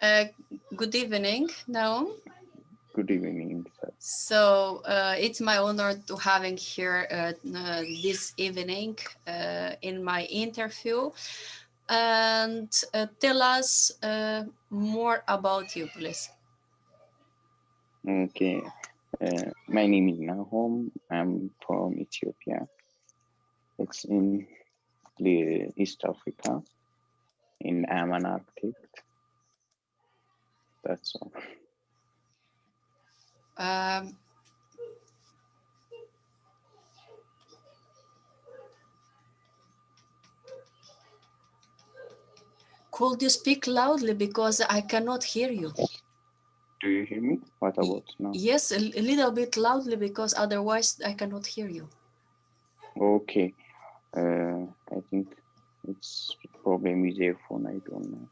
Uh, Good evening, Naum. Good evening, sir. So it's my honor to having here this evening in my interview. And tell us more about you, please. Okay, my name is Nahom. I'm from Ethiopia. It's in the East Africa. I'm an architect. That's all. Um, could you speak loudly because I cannot hear you? Do you hear me? What about now? Yes, a little bit loudly because otherwise I cannot hear you. Okay. I think it's problem with earphone. I don't know.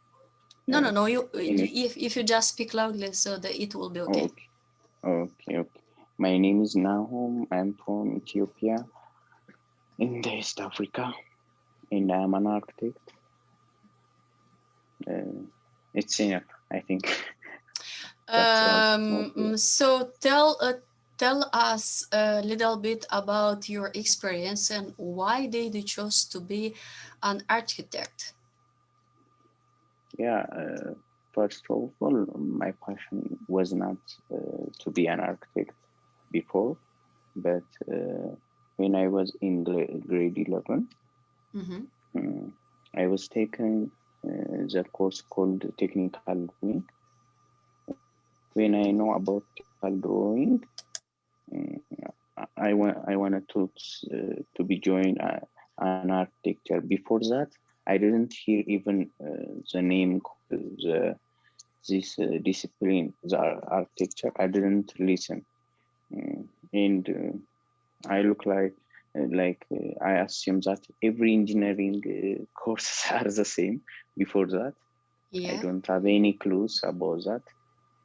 No. You Any? if you just speak loudly, so that it will be okay. Okay. Okay. My name is Nahom. I'm from Ethiopia in the East Africa, and I'm an architect. It's enough, I think. So tell us a little bit about your experience and why did you choose to be an architect? Yeah, first of all, my passion was not to be an architect before, but when I was in grade 11, I was taking the course called technical drawing. When I know about technical drawing, I wanted to be joined an architecture. Before that, I didn't hear even the name this discipline, the architecture. I didn't listen, and I look I assume that every engineering courses are the same. Before that, I don't have any clues about that.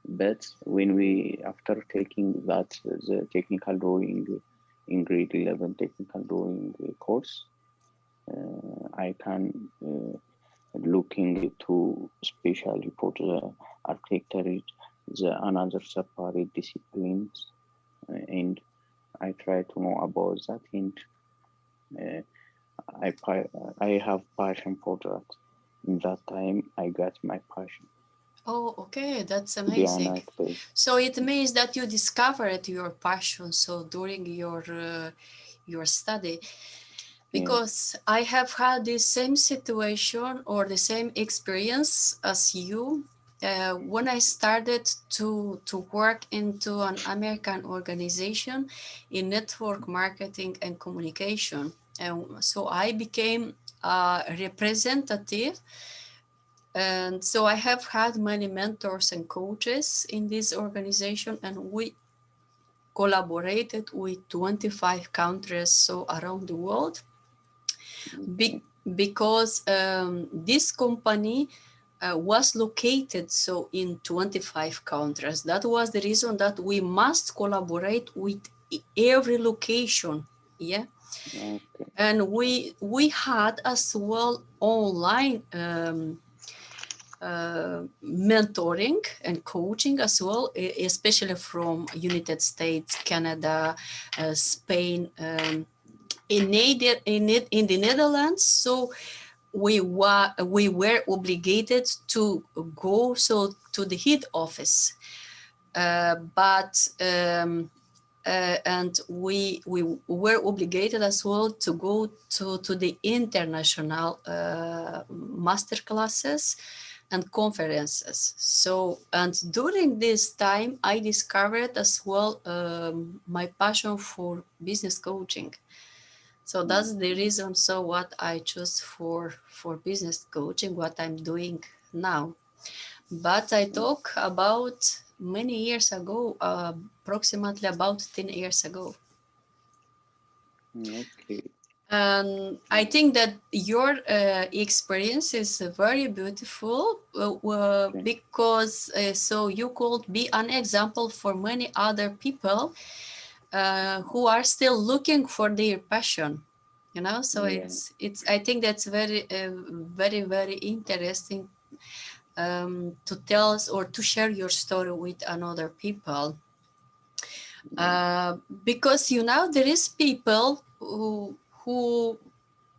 But when after taking that, the technical drawing in grade 11 technical drawing course, I can looking to especially for the architecture, the another separate disciplines, and I try to know about that, and I have passion for that. In that time, I got my passion. Oh, okay, that's amazing. So it means that you discovered your passion. So during your study, because I have had the same situation or the same experience as you. When I started to work into an American organization in network marketing and communication, and so I became a representative. And so I have had many mentors and coaches in this organization, and we collaborated with 25 countries so around the world. Because this company was located so in 25 countries. That was the reason that we must collaborate with every location. Yeah. Okay. And we had as well online mentoring and coaching as well, especially from United States, Canada, Spain, in the Netherlands. So we were obligated to go so to the head office, and we were obligated as well to go to the international master classes and conferences. So, and during this time, I discovered as well my passion for business coaching. So that's the reason. So what I choose for business coaching, what I'm doing now. But I talk about many years ago, approximately about 10 years ago. Okay. I think that your experience is very beautiful because so you could be an example for many other people who are still looking for their passion, you know. So it's I think that's very very interesting to tell us or to share your story with another people. Because there is people who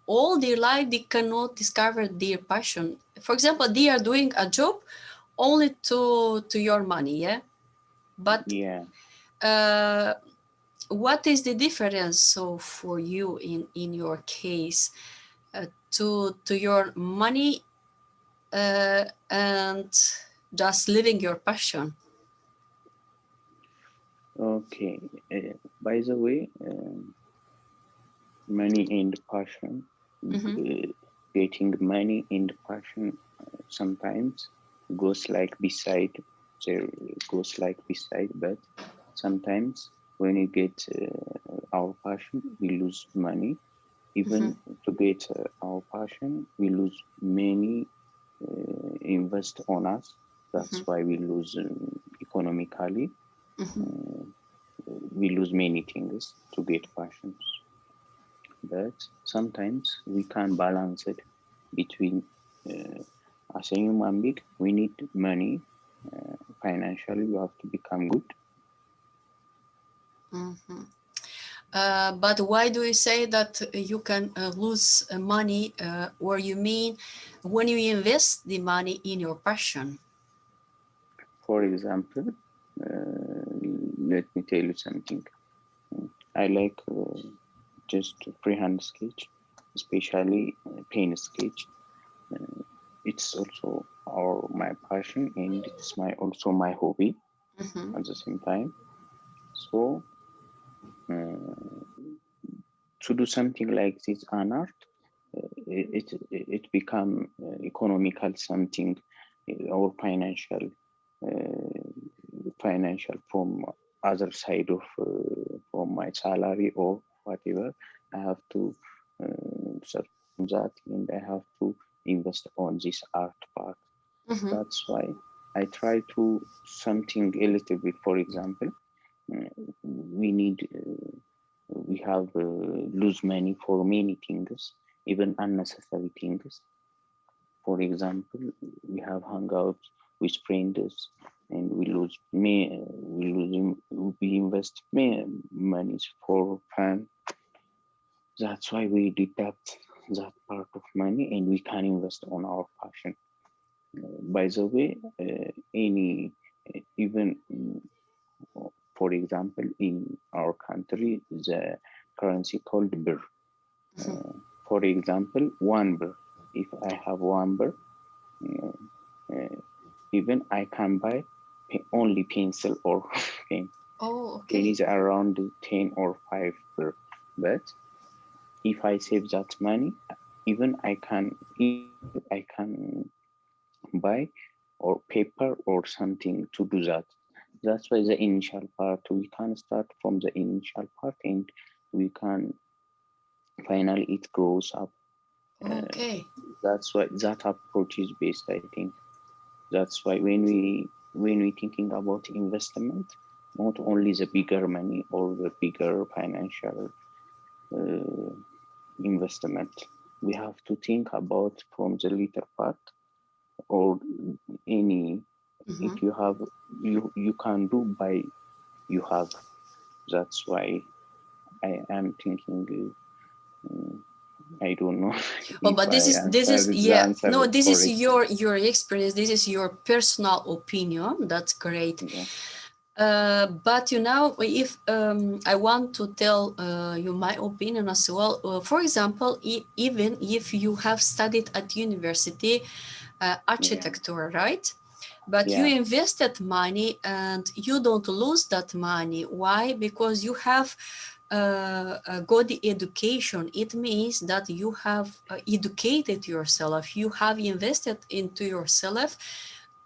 all their life they cannot discover their passion. For example, they are doing a job only to your money, yeah. But what is the difference? So for you, in your case, to your money and just living your passion? Okay. By the way, money and passion, getting money and passion sometimes goes like beside, but sometimes when you get our passion, we lose money. Even to get our passion, we lose many invest on us. That's why we lose economically. We lose many things to get passions. But sometimes we can balance it between as a human being, we need money. Financially, you have to become good. But why do you say that you can lose money, or you mean when you invest the money in your passion? For example, let me tell you something. I like just freehand sketch, especially pen sketch. It's also my passion, and it's also my hobby at the same time. So to do something like this an art, it become economical something or financial from other side of from my salary or whatever. I have to search from that, and I have to invest on this art part. That's why I try to something a little bit. For example, we have lose money for many things, even unnecessary things. For example, we have hangouts with friends, and we invest money for fun. That's why we deduct that part of money, and we can invest on our passion. By the way, even for example, in our country, the currency called birr. For example, one birr. If I have one birr, even I can buy only pencil or pen. Oh, okay. Pen is around 10 or 5 birr. But if I save that money, even I can buy or paper or something to do that. That's why the initial part, we can start from the initial part, and we can finally it grows up. Okay. That's why that approach is based, I think. That's why when we thinking about investment, not only the bigger money or the bigger financial investment, we have to think about from the little part or any. If you have, you can do by you have. That's why I am thinking. I don't know. Oh, but this is yeah. No, this is your experience. This is your personal opinion. That's great. Yeah. But if I want to tell you my opinion as well. For example, even if you have studied at university architecture, right? But you invested money and you don't lose that money. Why? Because you have a good education. It means that you have educated yourself. You have invested into yourself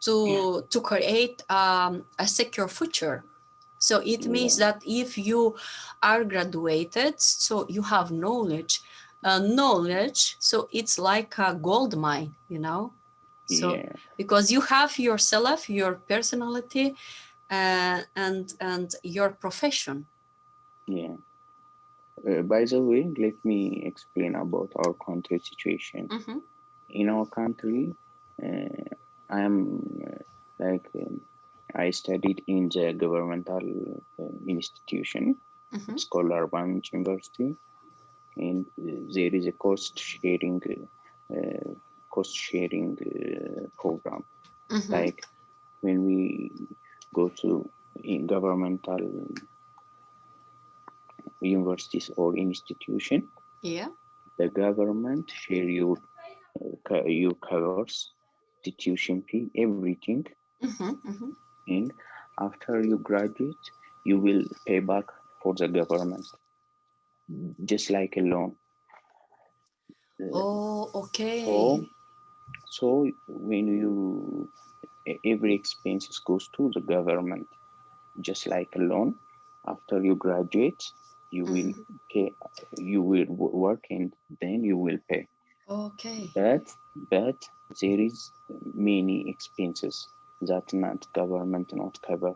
to create a secure future. So it means that if you are graduated, so you have knowledge. So it's like a gold mine, So because you have yourself, your personality, and your profession. Yeah. By the way, let me explain about our country situation. In our country, I am like I studied in the governmental institution, Scholar Bank University, and there is a cost sharing program. Like when we go to in governmental universities or institution, yeah, the government share your covers, tuition fee, everything, and after you graduate, you will pay back for the government, just like a loan. Oh, okay. So when you every expenses goes to the government, just like a loan. After you graduate, you will pay. You will work and then you will pay. Okay. But there is many expenses that not government not cover.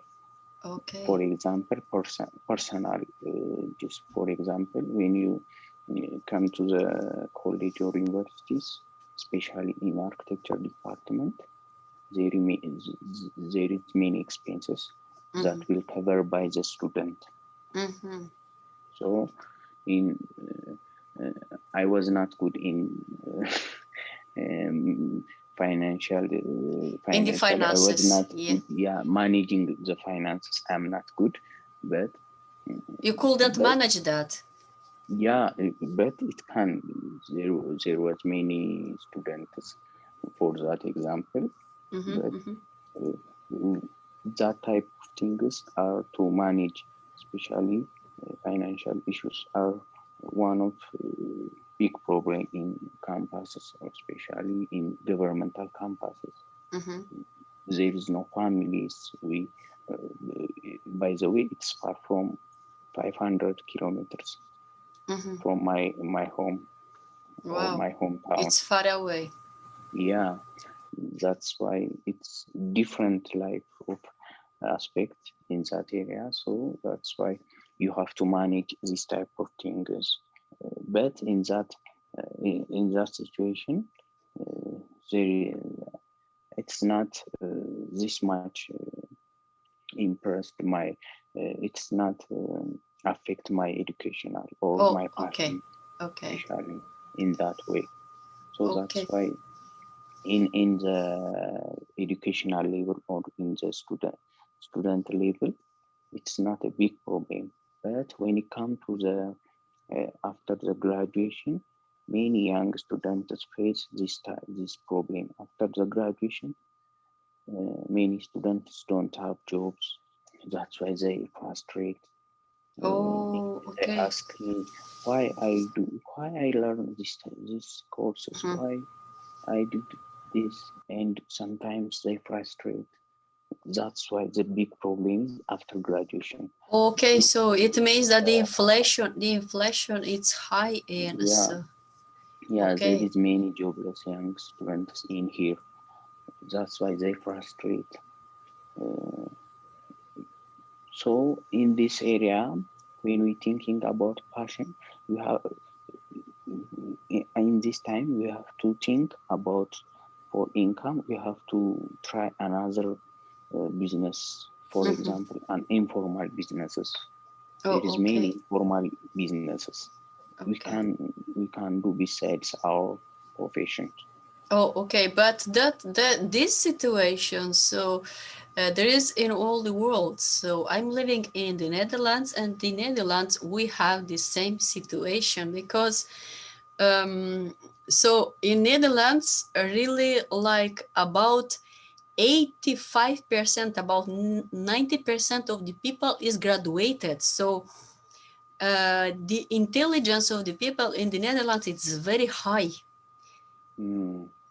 Okay. For example, personal. Just for example, when you come to the college or universities, especially in architecture department, there is many expenses that will cover by the student. So in I was not good in financial in the finances. I was not good, managing the finances. I'm not good, but you couldn't manage that. Yeah, but it can. There was many students for that example, but that type of things are to manage, especially financial issues are one of big problem in campuses, especially in governmental campuses. There is no families. By the way, it's far from 500 kilometers from my home. Or my hometown. It's far away. Yeah, that's why it's different life of aspect in that area. So that's why you have to manage this type of things. But in that situation, it's not this much impressed my. It's not affect my educational or my passion, especially in that way. So that's why in the educational level or in the student level, it's not a big problem. But when it comes to the after the graduation, many young students face this problem. After the graduation, many students don't have jobs. That's why they frustrate. They ask me why I learn these courses, why I did this, and sometimes they frustrate. That's why the big problem is after graduation. Okay, so it means that the inflation is high in there is many jobless young students in here. That's why they frustrate. So in this area, when we thinking about passion, we have in this time we have to think about for income. We have to try another business, for example, an informal businesses. There is many formal businesses we can do besides our profession. Oh, okay, but this situation, so there is in all the world. So I'm living in the Netherlands, and the Netherlands we have the same situation because so in Netherlands really like about 85%, about 90% of the people is graduated. So the intelligence of the people in the Netherlands is very high.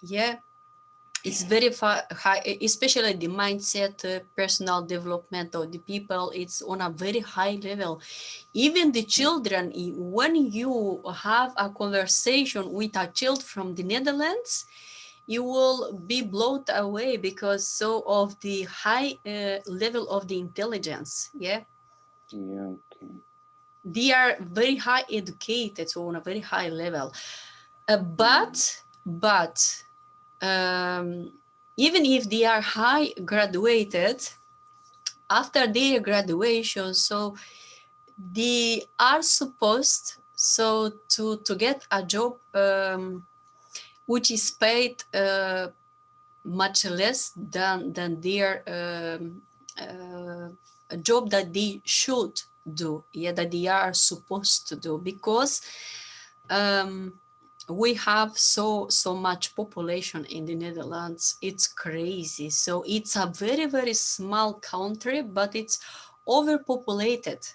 Yeah, it's very high, especially the mindset, personal development of the people. It's on a very high level. Even the children, when you have a conversation with a child from the Netherlands, you will be blown away because so of the high level of the intelligence. Yeah. They are very high educated, so on a very high level. But even if they are high graduated, after their graduation, so they are supposed to get a job which is paid much less than their a job that they should do, yeah, that they are supposed to do, because we have so much population in the Netherlands. It's crazy. So it's a very, very small country, but it's overpopulated.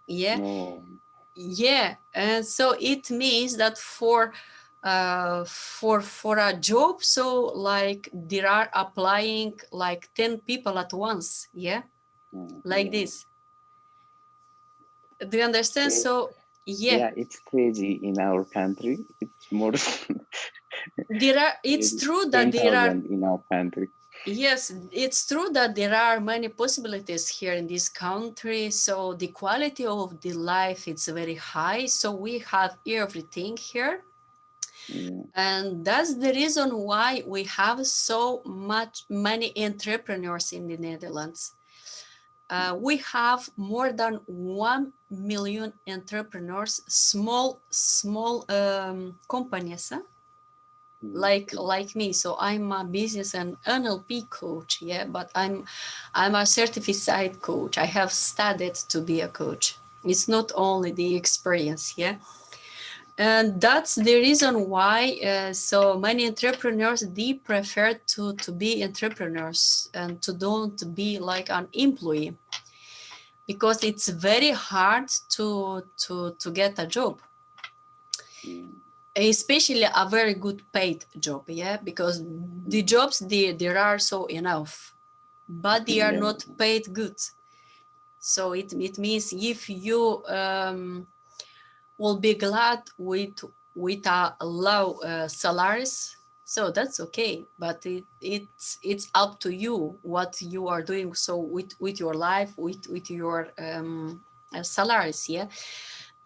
Yeah. No. Yeah. And so it means that for a job, so like there are applying like 10 people at once. Yeah. Like Yeah. this. Do you understand? So yeah, it's crazy in our country. It's more there are, it's true that there are 10,000 in our country. Yes, it's true that there are many possibilities here in this country. So the quality of the life is very high. So we have everything here. Yeah. And that's the reason why we have so many entrepreneurs in the Netherlands. We have more than 1 million entrepreneurs, small companies. Like me. So I'm a business and NLP coach, yeah, but I'm a certified coach. I have studied to be a coach. It's not only the experience, yeah. And that's the reason why so many entrepreneurs, they prefer to be entrepreneurs and to don't be like an employee, because it's very hard to get a job, especially a very good paid job, yeah, because the jobs there are so enough, but they are not paid good. So it means if you will be glad with a low salaries, so that's okay, but it's up to you what you are doing so with your life, with your salaries, yeah.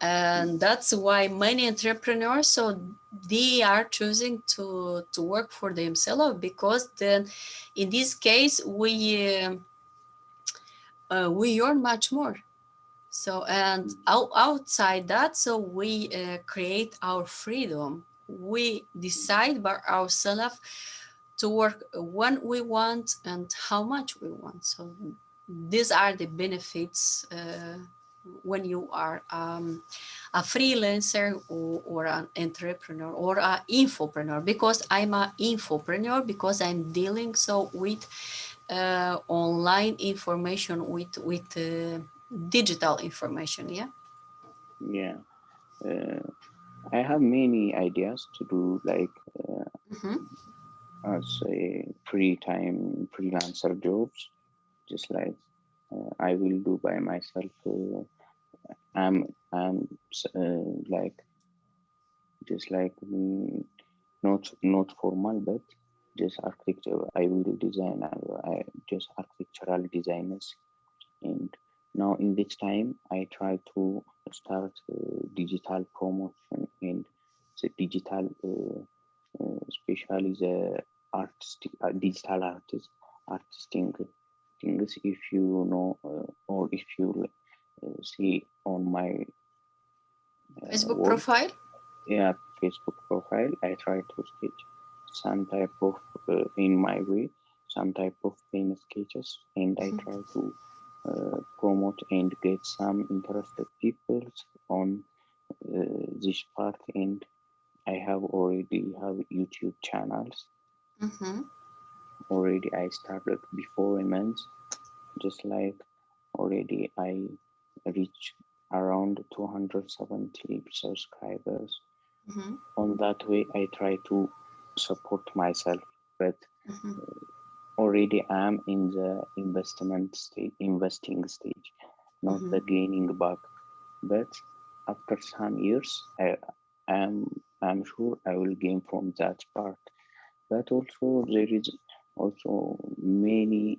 And that's why many entrepreneurs, so they are choosing to work for themselves, because then in this case we earn much more. So and outside that, so we create our freedom. We decide by ourselves to work when we want and how much we want. So these are the benefits when you are a freelancer or an entrepreneur or an infopreneur, because I'm an infopreneur, because I'm dealing so with online information, with digital information, yeah. Yeah. I have many ideas to do, like as a free time freelancer jobs, just like I will do by myself. I'm like just like not formal, but just architecture. I will do design. I just architectural designers. And now in this time, I try to start digital promotion and the digital, especially the artistic, digital artistic things. If you know, or if you see on my Facebook work, profile. yeah, Facebook profile, I try to sketch some type of in my way, some type of famous sketches, and I try to promote and get some interested people on this part. And I have already have YouTube channels. Already I started before a month, just like already I reached around 270 subscribers. On that way, I try to support myself, but already I'm in the investing stage, not the gaining back. But after some years, I'm sure I will gain from that part. But also there is also many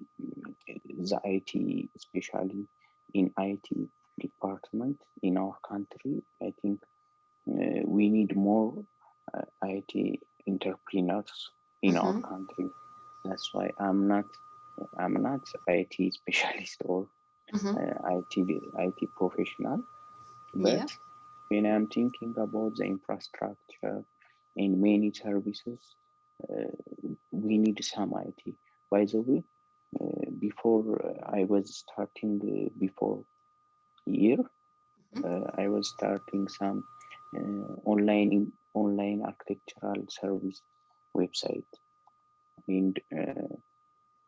the IT, especially in IT department in our country. I think we need more IT entrepreneurs in our country. That's why I'm not IT specialist or IT professional, but Yeah. when I'm thinking about the infrastructure and many services, we need some IT. By the way, before I was starting before year, I was starting some online architectural service website, and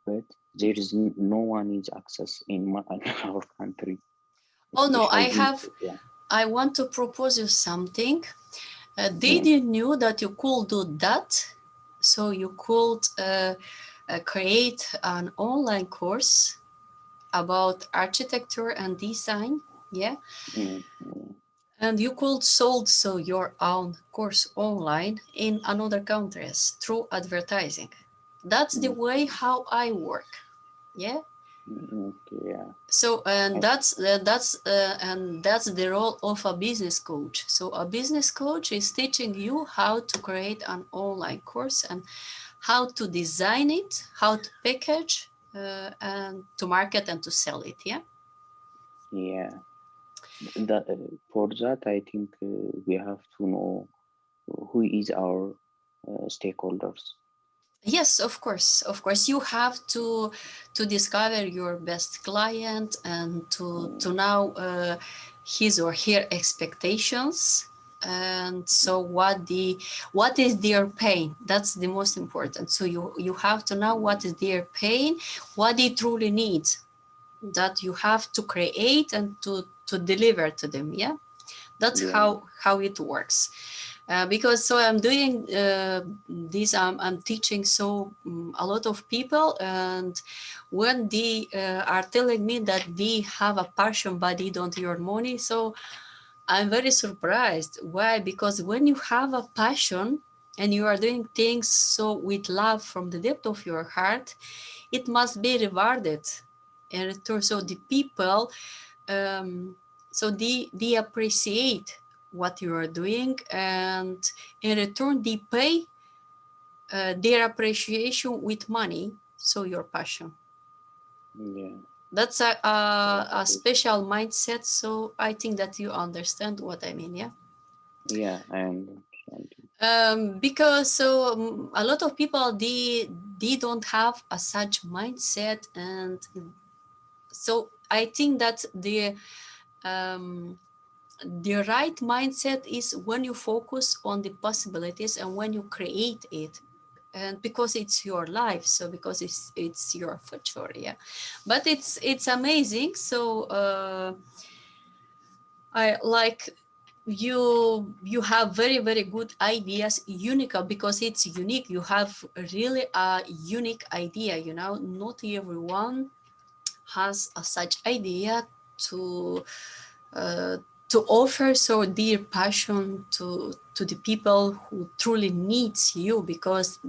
but there is no one is access in our country, Oh no, especially yeah. I want to propose you something. Did Yeah. you know that you could do that? So you could create an online course about architecture and design, yeah? Mm, mm, And you could sold so your own course online in another countries through advertising. That's the mm, way how I work, yeah? okay, yeah. So and I, that's the role of a business coach. So a business coach is teaching you how to create an online course and how to design it, how to package, and to market and to sell it. Yeah. yeah. That for that, I think we have to know who is our stakeholders. Yes, of course. Of course, you have to discover your best client and to Mm, know his or her expectations. And so what is their pain? That's the most important. So you have to know mm, what is their pain, what they truly need, that you have to create and to deliver to them. Yeah, that's yeah. how it works. Because so I'm doing this, I'm teaching so a lot of people, and when they are telling me that they have a passion but they don't earn money, so I'm very surprised. Why? Because when you have a passion and you are doing things so with love from the depth of your heart, it must be rewarded in return. So the people, um, so they appreciate what you are doing, and in return they pay their appreciation with money, so your passion. Yeah. That's That's a good. special mindset, so I think that you understand what I mean. Yeah. Yeah, I understand. Because so a lot of people they don't have a such mindset, and so I think that um, the right mindset is when you focus on the possibilities and when you create it, and because it's your life, so because it's your future. Yeah, but it's amazing. So I like you have very good ideas, unique, because it's unique. You have really a unique idea, not everyone has a such idea to uh, to offer so their passion to the people who truly needs you. Because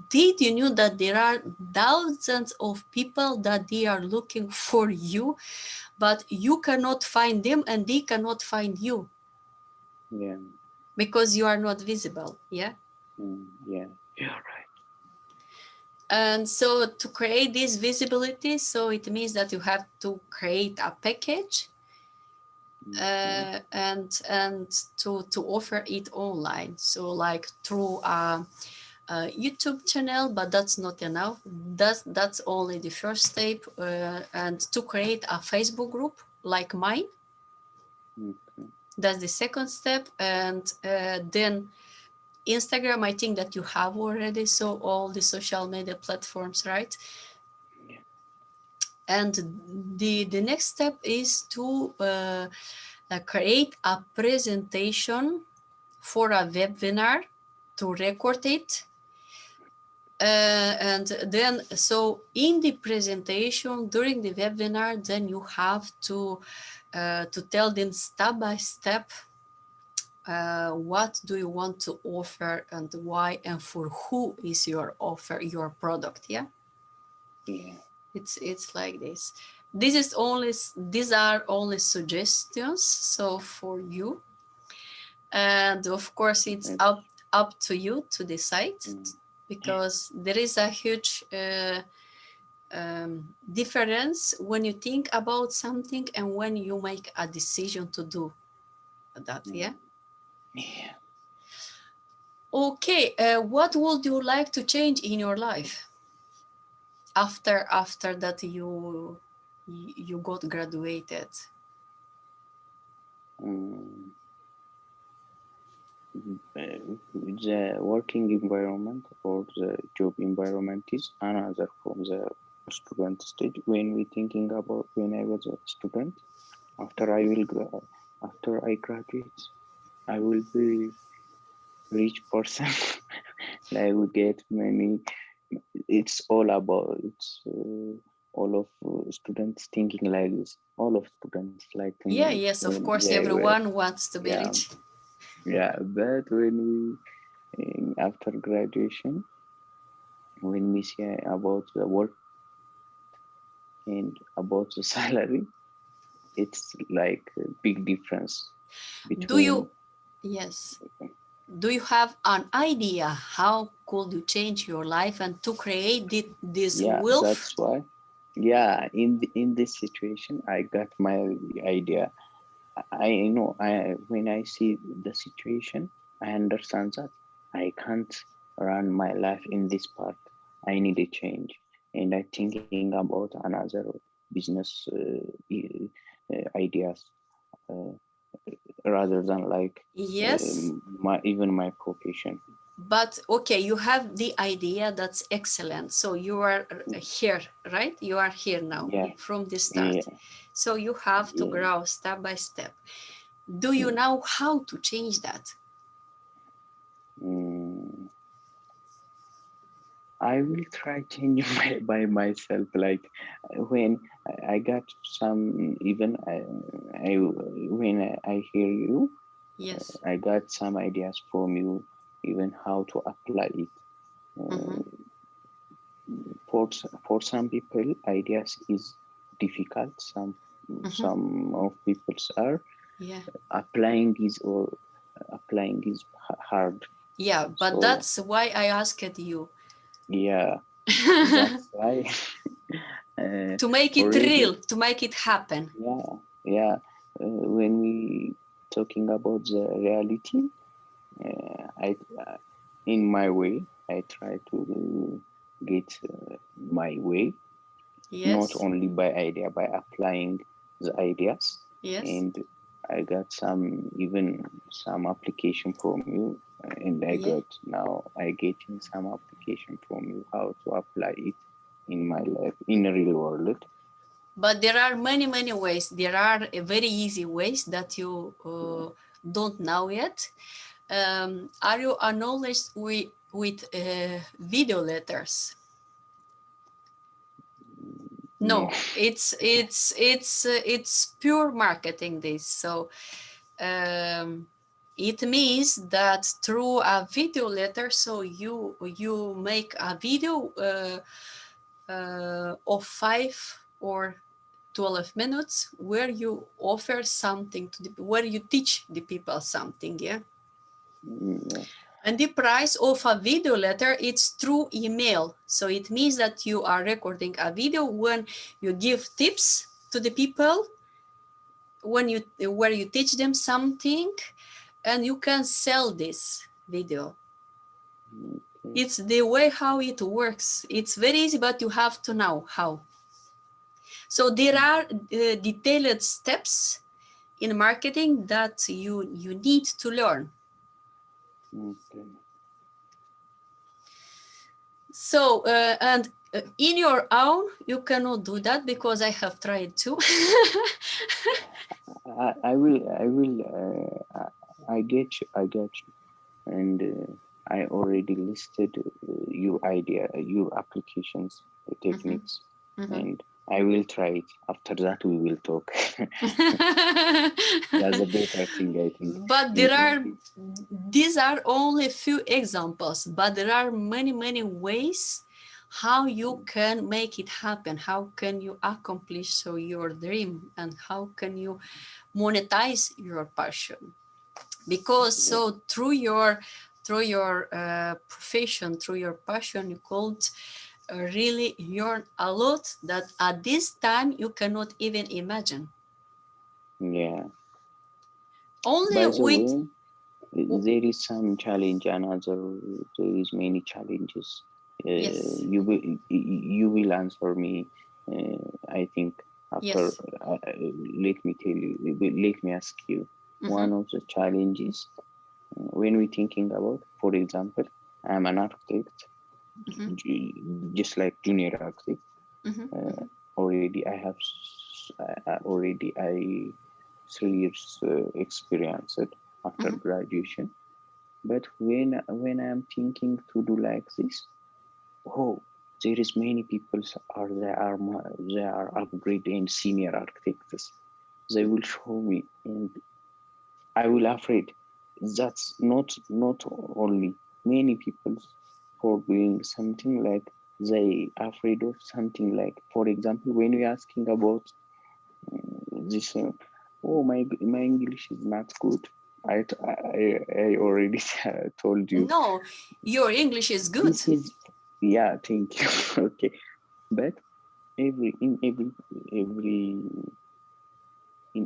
did you know that there are thousands of people that they are looking for you, but you cannot find them and they cannot find you Yeah. because you are not visible. Yeah. Yeah. Yeah. Right. And so to create this visibility, so it means that you have to create a package, Okay. and to offer it online, so like through a YouTube channel. But that's not enough. That's only the first step, and to create a Facebook group like mine, Okay. that's the second step. And then Instagram, I think that you have already, so all the social media platforms, right? Yeah. And the next step is to create a presentation for a webinar, to record it. And then, so in the presentation during the webinar, then you have to tell them step by step what do you want to offer and why, and for who is your offer, your product. Yeah, Yeah. it's like this. These are only suggestions, so for you. And of course it's It's, up to you to decide, mm, because there is a huge difference when you think about something and when you make a decision to do that. Yeah. Yeah. Okay. What would you like to change in your life after that you got graduated? The working environment or the job environment is another from the student stage. When we thinking about when I was a student, after after I graduate, I will be rich person. I will get many. It's all about all of students thinking like this. All of students like Yeah, thinking yes, of when course, they were, everyone wants to be yeah, rich. yeah. But when after graduation, when we say about the work and about the salary, it's like a big difference Do you, between. yes, do you have an idea how could you change your life and to create this Yeah, wealth? that's why. Yeah, in this situation, I got my idea. I know I when I see the situation, I understand that I can't run my life in this part. I need a change, and I thinking about another business ideas uh, rather than like Yes, my even my profession. but okay, you have the idea, that's excellent. So you are here, right? You are here now Yeah, from the start. yeah, So you have to yeah. grow step by step. Do you Yeah. know how to change that? Mm, I will try changing by myself. Like when I got some, even when I hear you, Yes. I got some ideas from you, even how to apply it. Mm-hmm. Uh, for some people, ideas is difficult. Mm-hmm. Some of people's are Yeah. applying is or applying is hard. Yeah, but So that's why I asked you. yeah, that's why. To make it Already, real, to make it happen. yeah, yeah. When we talking about the reality, I in my way, I try to get my way, not Yes. only by idea, by applying the ideas. Yes. And I got some even some application from you, and I Yeah. got now I getting some application from you how to apply it in my life in a real world. But there are many ways. There are very easy ways that you don't know yet. Are you acknowledged with video letters? No. No, it's pure marketing. This so it means that through a video letter, so you make a video of 5 or 12 minutes where you offer something to where you teach the people something. Yeah. Yeah. And the price of a video letter, it's through email. So it means that you are recording a video when you give tips to the people, when you where you teach them something, and you can sell this video. Okay. It's the way how it works. It's very easy, but you have to know how. So there are detailed steps in marketing that you need to learn. Okay. So and in your own, you cannot do that because I have tried to. I will. I will. I get you. I get you. And I already listed your idea, your applications, Mhm, techniques, mhm. and I will try it. After that, we will talk. That's a better thing, I think. But there are, these are only few examples, but there are many ways how you can make it happen. How can you accomplish so your dream, and how can you monetize your passion? Because Yeah. so through your through your profession, through your passion, you could really learn a lot that at this time you cannot even imagine. Yeah. Only By the with way, there is some challenge, there is many challenges. yes, You will answer me, I think, after. yes, Let me tell you, let me ask you. One of the challenges when we thinking about, for example, I'm an architect, just like junior architect. Already I have already I 3 years experience after graduation. But when I'm thinking to do like this, oh, there is many people they are upgrade and senior architects. They will show me, and I will afraid. That's not only many people for doing something like they afraid of something like, for example, when we asking about this, oh my English is not good. I already told you. No, your English is good. This is, yeah, thank you. Okay, but in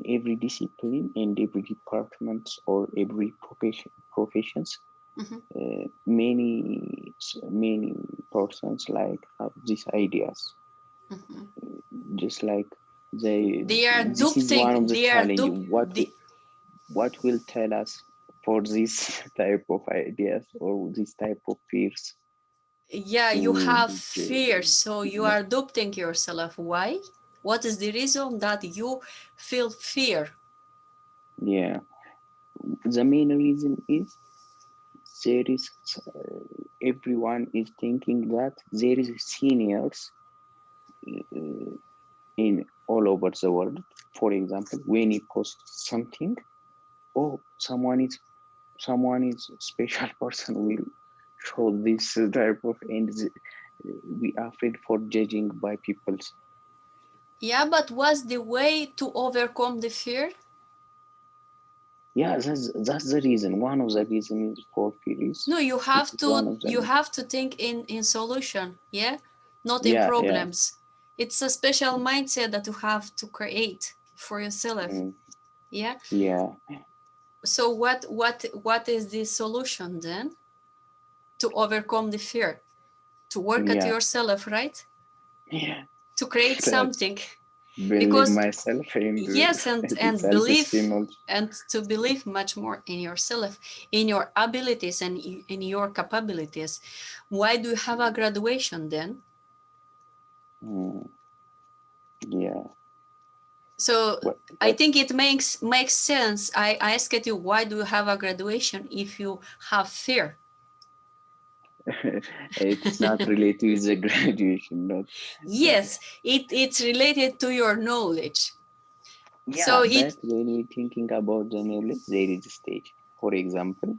every discipline and every department or every professions, many persons like have these ideas, just like They are this is one of the challenge. What will tell us for this type of ideas or this type of fears? Yeah, you have fear, so you are doubting yourself. Why? What is the reason that you feel fear? Yeah, the main reason is there is everyone is thinking that there is seniors in all over the world. For example, when you post something, oh, someone is special person will show this type of, and we are afraid for judging by people. Yeah, but what's the way to overcome the fear? Yeah, that's the reason. One of the reasons for fear is, No, you this have is one to of them. think in solution, yeah, not in Yeah, problems. It's a special mindset that you have to create for yourself. Yeah. Yeah. So what is the solution then to overcome the fear? To work at yourself, right? Yeah. To create something. Believe Because myself and yes, and believe, self-esteem. and to believe much more in yourself, in your abilities and in your capabilities. Why do you have a graduation then? Yeah. So I think it makes sense. I asked you, why do you have a graduation if you have fear? It's not related to the graduation, not. Yes, it's related to your knowledge. Yeah, so but when we're thinking about the knowledge, there is a stage. For example,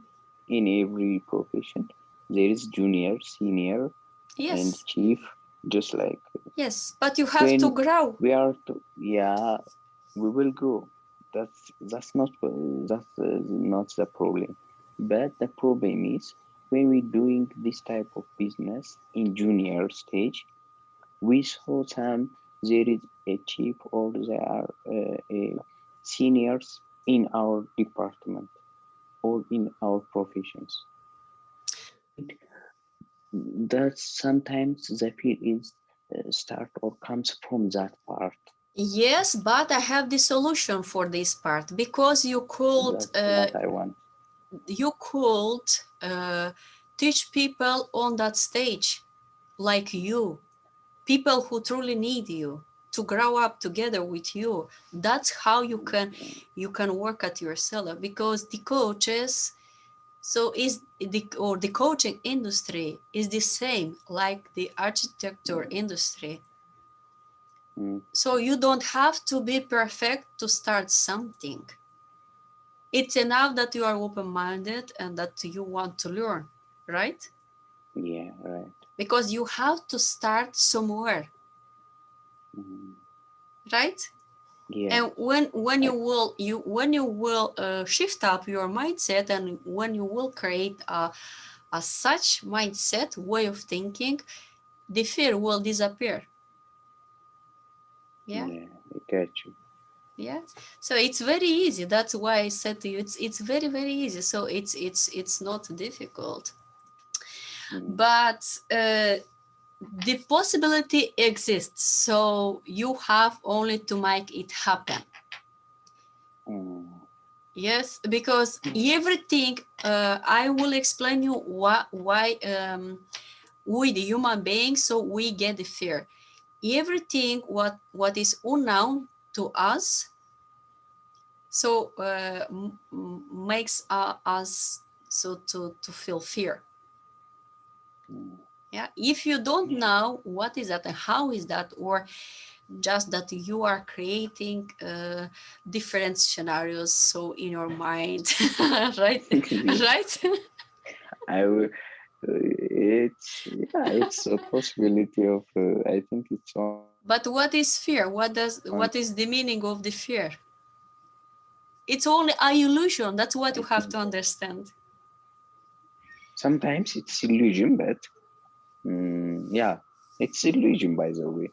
in every profession, there is junior, senior, yes, and chief, just like. Yes, but you have to grow. We are to, yeah, we will go. That's not the problem. But the problem is when we're doing this type of business in junior stage, we saw some there is a chief or there are seniors in our department or in our professions. That sometimes the fear is start or comes from that part. Yes, but I have the solution for this part, because you could That's what I want. Teach people on that stage like you, people who truly need you, to grow up together with you. That's how you can work at yourself, because the coaches, so is the coaching industry is the same like the architecture industry. So you don't have to be perfect to start something. It's enough that you are open-minded and that you want to learn, right? Yeah, right. Because you have to start somewhere, right? And when you will shift up your mindset, and when you will create a such mindset way of thinking, the fear will disappear. Yeah. Yeah, I get you. Yeah, so it's very easy. That's why I said to you, it's very, very easy. So it's not difficult. But the possibility exists, so you have only to make it happen. Yes, because everything, I will explain you why we the human beings, so we get the fear. Everything what is unknown to us, so makes us so to feel fear. Yeah, if you don't know what is that and how is that, or just that you are creating different scenarios so in your mind, right? Right. I will. It's a possibility of. I think it's on. But what is fear? What is the meaning of the fear? It's only an illusion. That's what you I have think to understand. sometimes it's illusion, but yeah, it's illusion, by the way.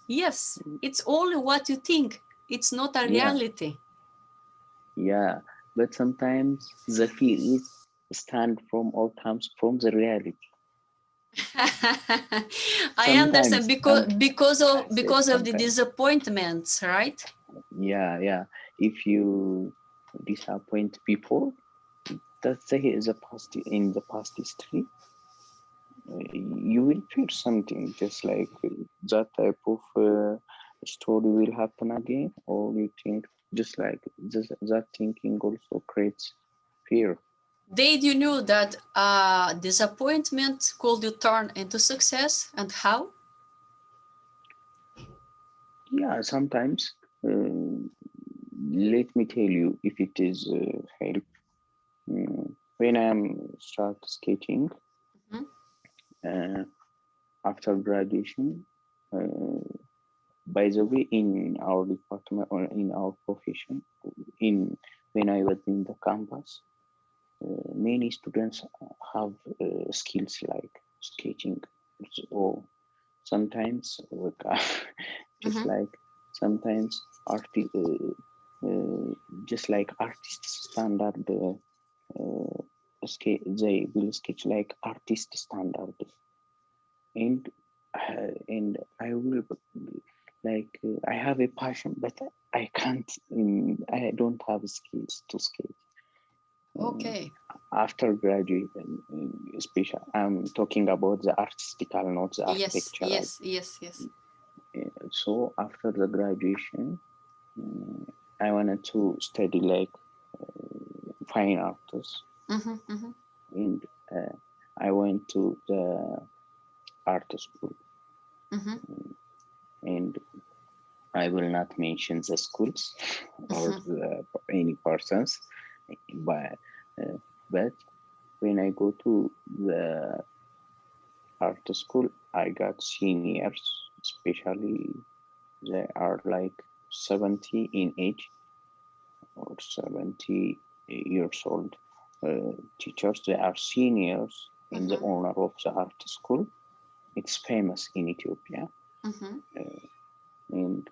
Yes, it's only what you think. It's not a Yeah, reality. yeah, but sometimes the fear is stand from or comes from the reality. I understand, Sometimes I said because of the sometimes. disappointments, right? Yeah, yeah. If you disappoint people, that's the past in the past history. You will feel something just like that type of story will happen again, or you think just like this, that thinking also creates fear. Did you know that disappointment could you turn into success, and how? Yeah, sometimes. Let me tell you if it is help. When I'm start skating, Mhm. uh, after graduation, uh, by the way, in our department or in our profession, in when I was in the campus, many students have skills like skating, or sometimes just Mhm. like sometimes just like artist standard they will sketch like artist standard, and I will like I have a passion, but I can't. I don't have skills to skate. Okay. After graduating, especially I'm talking about the artistical, not the Yes, architectural. yes, yes, yes. So after the graduation, I wanted to study like fine arts, Mm-hmm, mm-hmm. and I went to the art school, Mm-hmm, and I will not mention the schools or mm-hmm. any persons, but uh, but when I go to the art school, I got seniors, especially they are like 70 in age or 70 years old teachers. They are seniors in the Mm-hmm. owner of the art school. It's famous in Ethiopia, Mm-hmm. uh, and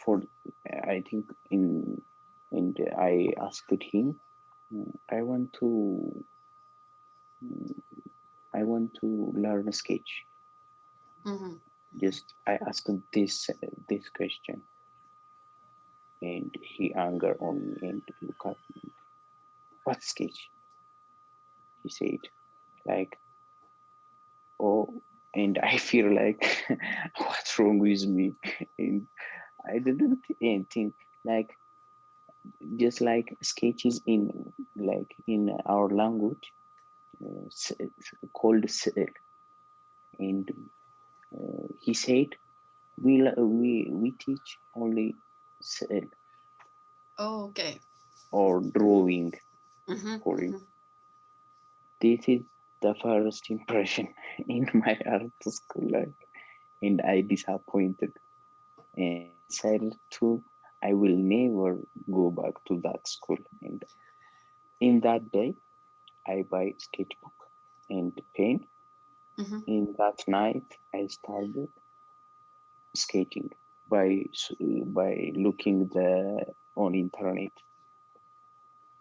for I think in and I asked him, I want to mm, I want to learn a sketch. Mm-hmm. Just I asked this question, and he anger on me and look at me. What sketch? He said, like, oh, and I feel like what's wrong with me? And I didn't think like just like sketches in like in our language called sa'il, and he said we teach only sa'il Oh, okay. or drawing Mm-hmm, for him. mm-hmm. This is the first impression in my art school life, and I disappointed. And decided to, I will never go back to that school. And in that day, I buy sketchbook and pen. In that night, I started skating by looking on internet.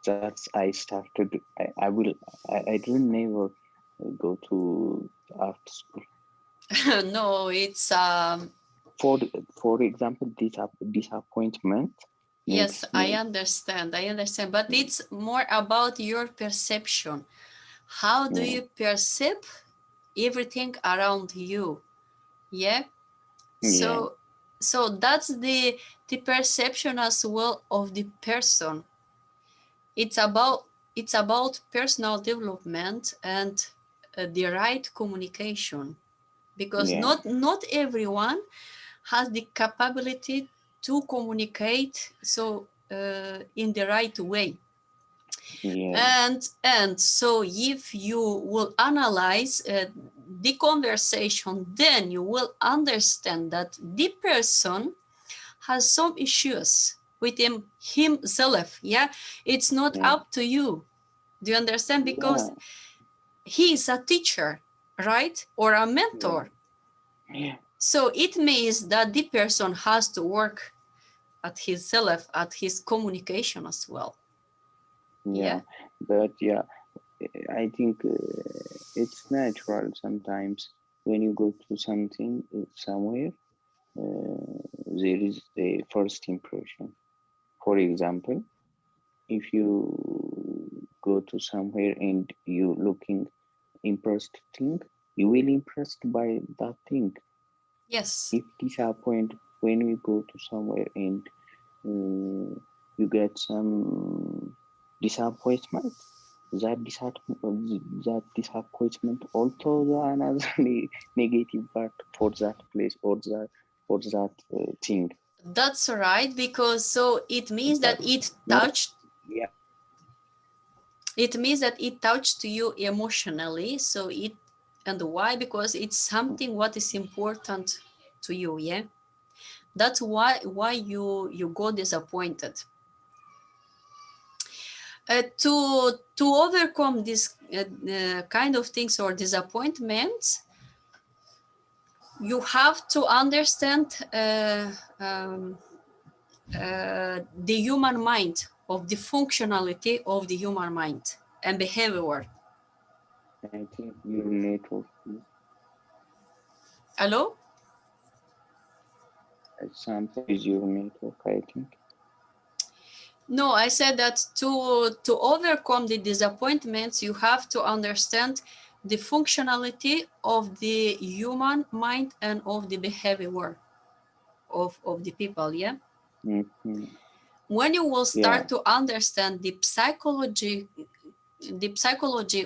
That's I started. I didn't never go to art school. No, it's for example, disappointment. Yes, I understand, but it's more about your perception. How do you perceive everything around you? Yeah. So that's the perception as well of the person. It's about personal development and the right communication, because not everyone has the capability to communicate in the right way. And so if you will analyze the conversation, then you will understand that the person has some issues with himself. Yeah, it's not up to you. Do you understand? Because he is a teacher, right? Or a mentor. So it means that the person has to work at himself, at his communication as well. But I think it's natural sometimes when you go to something somewhere, there is a first impression. For example, if you go to somewhere and you looking impressed thing, you will impressed by that thing. Yes. If disappoint when we go to somewhere and you get some disappointment, that disappointment also the another negative part for that place or that thing. That's right, because so it means that it touched. It means that it touched you emotionally. So it, and why? Because it's something what is important to you. Yeah, that's why you go disappointed. To overcome this kind of things or disappointments, you have to understand the human mind, of the functionality of the human mind and behavior. I think your network is. Hello? Something is your network, I think. No, I said that to overcome the disappointments, you have to understand the functionality of the human mind and of the behavior of the people, yeah? When you will start to understand the psychology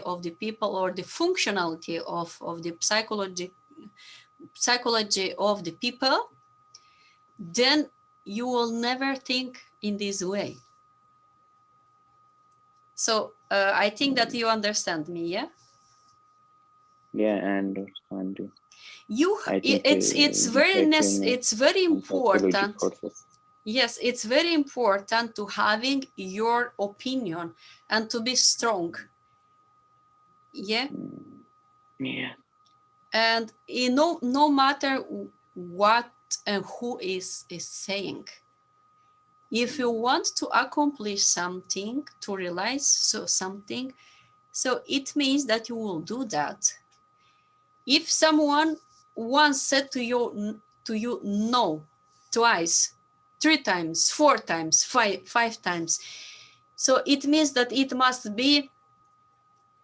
of the people, or the functionality of the psychology of the people, then you will never think in this way. So I think that you understand me, yeah? Yeah, I understand you. It's very important. Yes, it's very important to having your opinion and to be strong. Yeah. Yeah. And no matter what and who is saying, if you want to accomplish something, to realize something, so it means that you will do that. If someone once said to you no twice, 3 times, 4 times, five times, so it means that it must be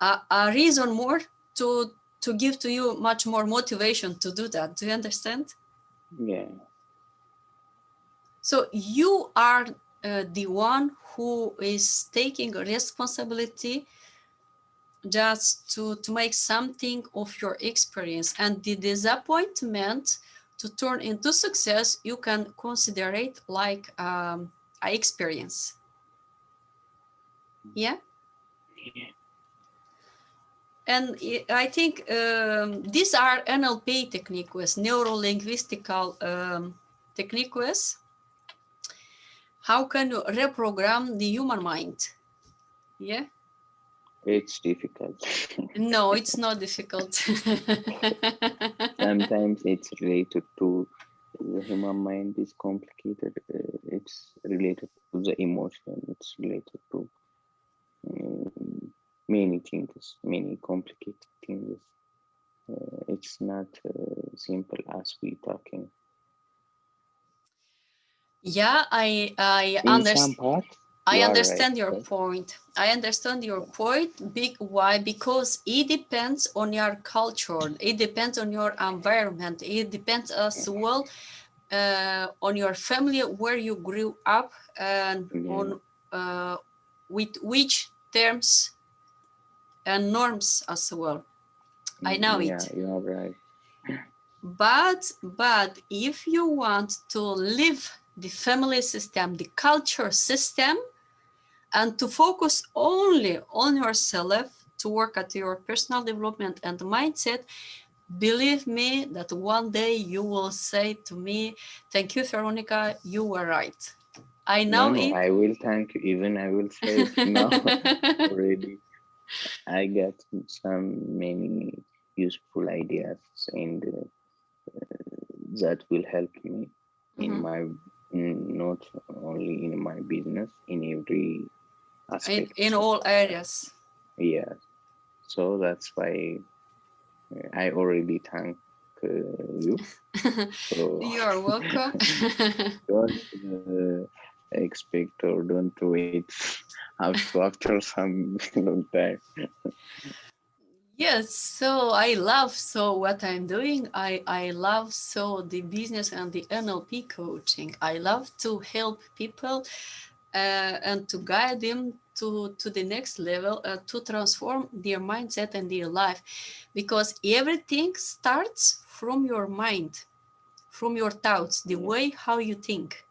a reason more to give to you much more motivation to do that. Do you understand? Yeah. So you are the one who is taking responsibility just to make something of your experience, and the disappointment to turn into success, you can consider it like an experience. Yeah. And I think these are NLP techniques, neuro-linguistical techniques, How can you reprogram the human mind? Yeah. It's difficult. No, it's not difficult. Sometimes it's related to the human mind is complicated. It's related to the emotion. It's related to many things, many complicated things. It's not simple as we talking. Yeah, I In some part, I right, understand your point. I understand your point. Big why? Because it depends on your culture. It depends on your environment. It depends as well on your family, where you grew up, and on with which terms and norms as well. I know yeah, it. you are right. But if you want to live the family system, the culture system, and to focus only on yourself, to work at your personal development and mindset, believe me that one day you will say to me, thank you, Veronica, you were right. I know No, it. I will thank you. Even I will say it now already. I got some many useful ideas and that will help me in my not only in my business, in every aspect. In all areas. Yeah. So that's why I already thank you. So You are welcome. don't expect or don't wait after some long time. Yes, so I love what I'm doing. I love the business and the NLP coaching. I love to help people and to guide them to the next level, to transform their mindset and their life, because everything starts from your mind, from your thoughts, the way how you think,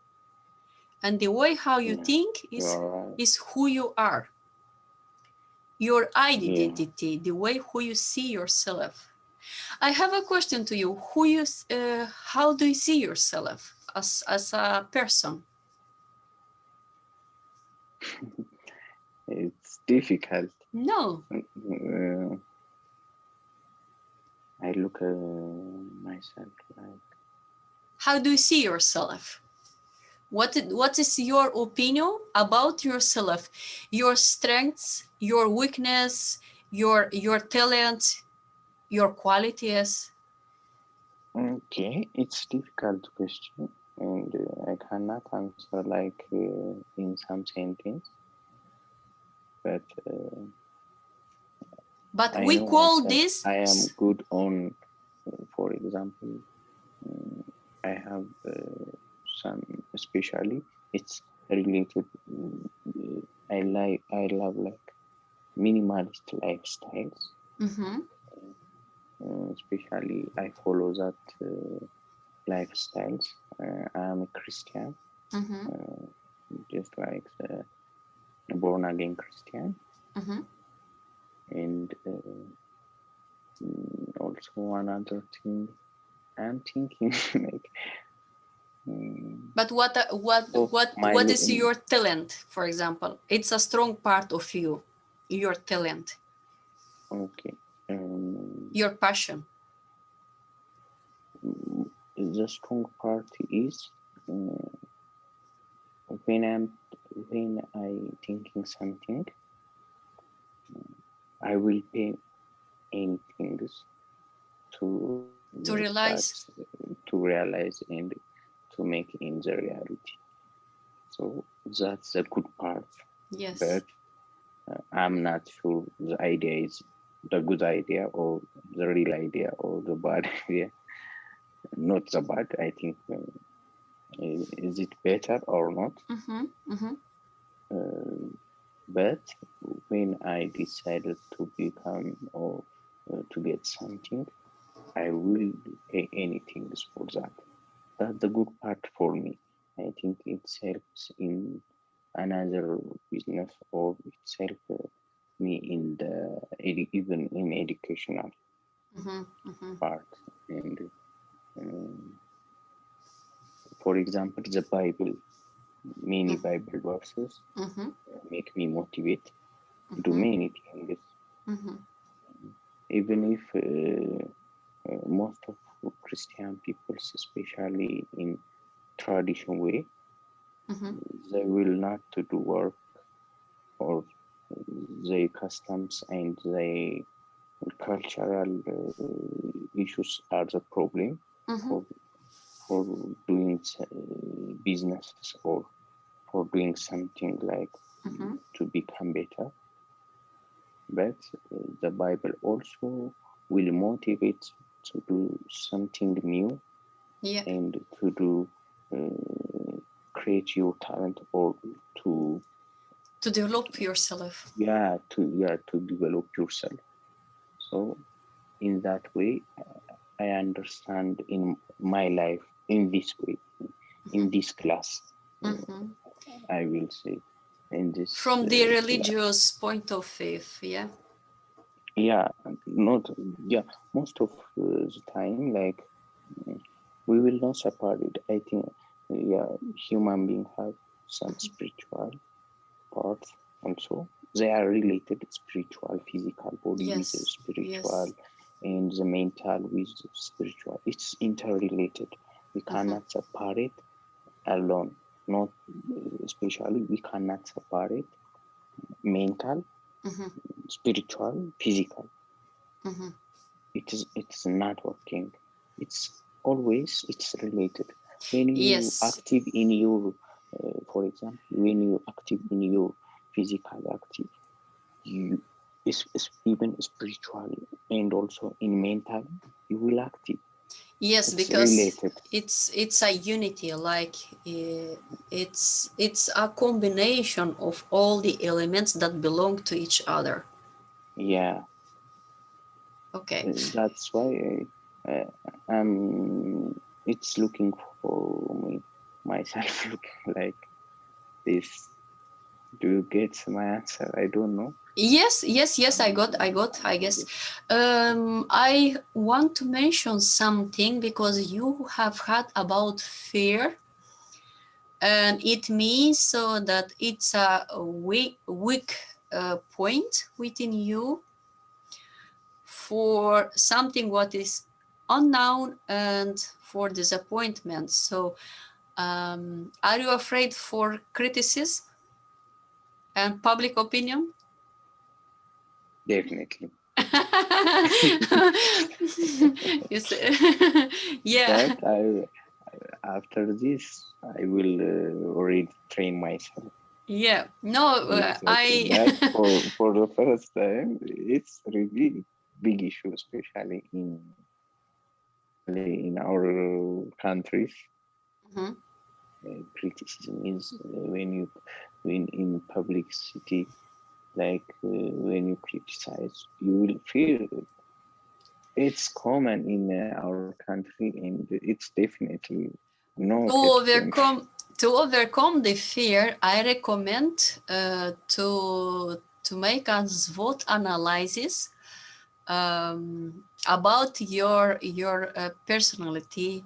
and the way how you think is who you are, your identity, the way who you see yourself. I have a question to you. How do you see yourself as a person? It's difficult. No. I look at myself like. How do you see yourself? What is your opinion about yourself? Your strengths, your weakness, your talent, your qualities? Okay, it's difficult question, and I cannot answer like in some sentence. But We know call myself. this. I am good on, for example, I have some, especially it's related. I love like minimalist lifestyles. Especially, I follow that lifestyles. I am a Christian, just like the born again Christian, and also another thing I'm thinking like. But what is your talent? For example, it's a strong part of you, your talent. Okay. Your passion. The strong part is when I thinking something, I will pay anything to realize and to make in the reality. So that's a good part. Yes. But I'm not sure the idea is the good idea or the real idea or the bad idea. Not the bad. I think is it better or not? But when I decided to become or to get something, I will pay anything for that. That's the good part for me. I think it helps in another business or it helps me in the even in educational part. And for example, the Bible. many Bible verses make me motivate to do many things. Even if most of Christian people, especially in tradition way, they will not to do work or their customs and their cultural issues are the problem for doing businesses or for doing something like to become better. But the Bible also will motivate to do something new and to do create your talent or to develop yourself. To develop yourself. So in that way, I understand in my life in this way, in this class, I will say, in this from the religious point of view, most of the time, like we will not separate it. I think human beings have some spiritual parts also. They are related, spiritual, physical body with spiritual, and the mental with spiritual. It's interrelated. We cannot separate alone. Not especially, we cannot separate mental, spiritual, physical. It's not working. It's always related. When you active in your, for example, when you active in your physical active, you even spiritual and also in mental, you will active. Yes, because related. It's a unity, like it's a combination of all the elements that belong to each other. Yeah. Okay. That's why it's looking for me myself looking like this. Do you get my answer? I don't know. Yes, I got, I guess. I want to mention something because you have had about fear, and it means so that it's a weak point within you for something what is unknown and for disappointment. So are you afraid for criticism and public opinion? Definitely. Yeah. But after this, I will retrain myself. Yeah. No, But for the first time, it's really big issue, especially in our countries. Criticism is when in publicity, like when you criticize, you will feel it's common in our country, and it's definitely no to overcome the fear. I recommend to make a SWOT analysis about your personality,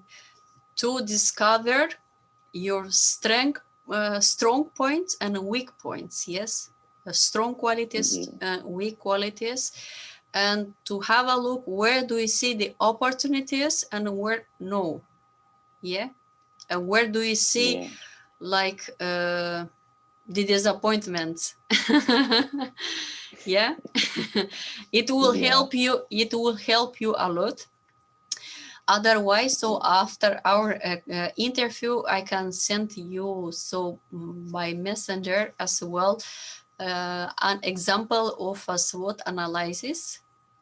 to discover your strong points and weak points. Yes, strong qualities, weak qualities, and to have a look where do you see the opportunities and where no. Yeah, and where do you see like the disappointments. Yeah. It will help you, it will help you a lot. Otherwise, so after our interview, I can send you so by messenger as well an example of a SWOT analysis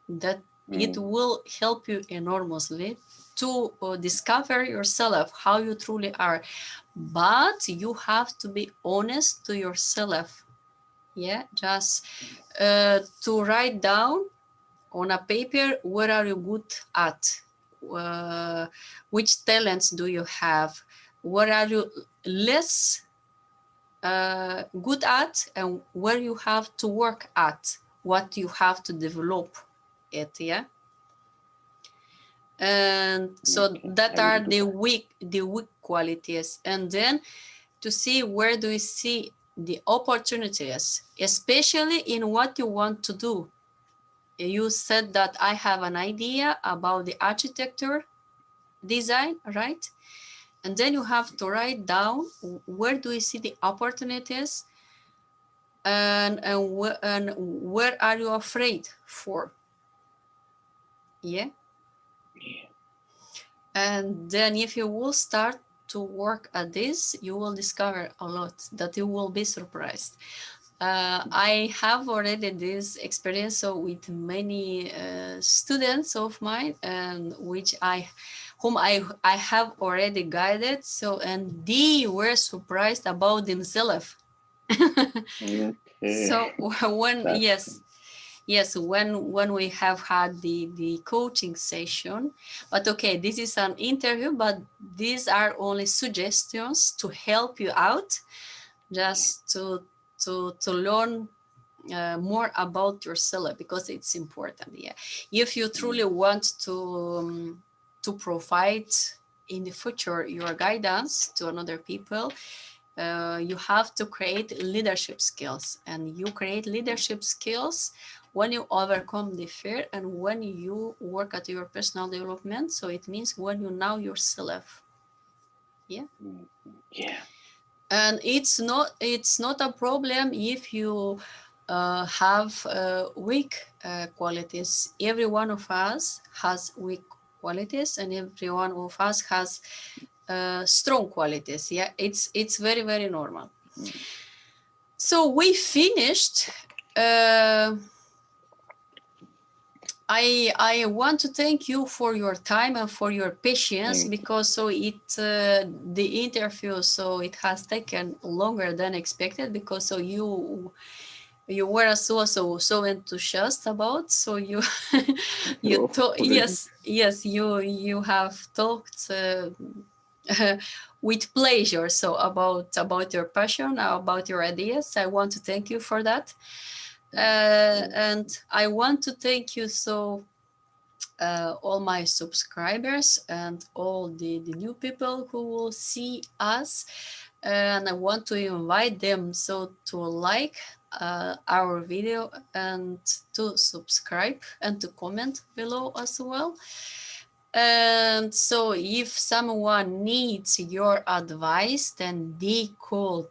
that it will help you enormously to discover yourself, how you truly are. But you have to be honest to yourself. Yeah, just to write down on a paper, where are you good at? Which talents do you have? What are you less good at, and where you have to work at? What you have to develop it, yeah? And so that are the weak qualities. And then to see where do you see the opportunities, especially in what you want to do. You said that I have an idea about the architecture design, right? And then you have to write down where do you see the opportunities, and where are you afraid for? Yeah. And then if you will start to work at this, you will discover a lot that you will be surprised. I have already this experience so with many students of mine, and whom I have already guided. So, and they were surprised about themselves. Okay. So when That's yes, when we have had the coaching session, but okay, this is an interview, but these are only suggestions to help you out, just to learn more about yourself, because it's important. Yeah, if you truly want to provide in the future your guidance to another people, you have to create leadership skills, and you create leadership skills when you overcome the fear and when you work at your personal development. So it means when you know yourself. Yeah. Yeah. And it's not a problem if you have weak qualities. Every one of us has weak qualities, and every one of us has strong qualities. Yeah, it's very, very normal. So we finished. I want to thank you for your time and for your patience, because so the interview, so it has taken longer than expected, because so you were so enthusiastic about, so you yes, you have talked with pleasure so about your passion, about your ideas. I want to thank you for that. And I want to thank you so all my subscribers and all the new people who will see us, and I want to invite them so to like our video and to subscribe and to comment below as well. And so if someone needs your advice, then they could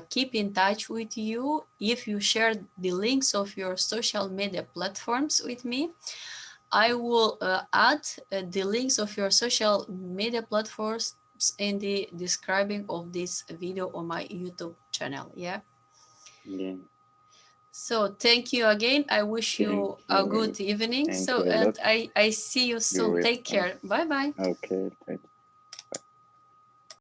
keep in touch with you if you share the links of your social media platforms with me. I will add the links of your social media platforms in the describing of this video on my YouTube channel. Yeah. Yeah. So thank you again. I wish you a good evening. So, and I see you soon. Take care. Bye bye. Okay.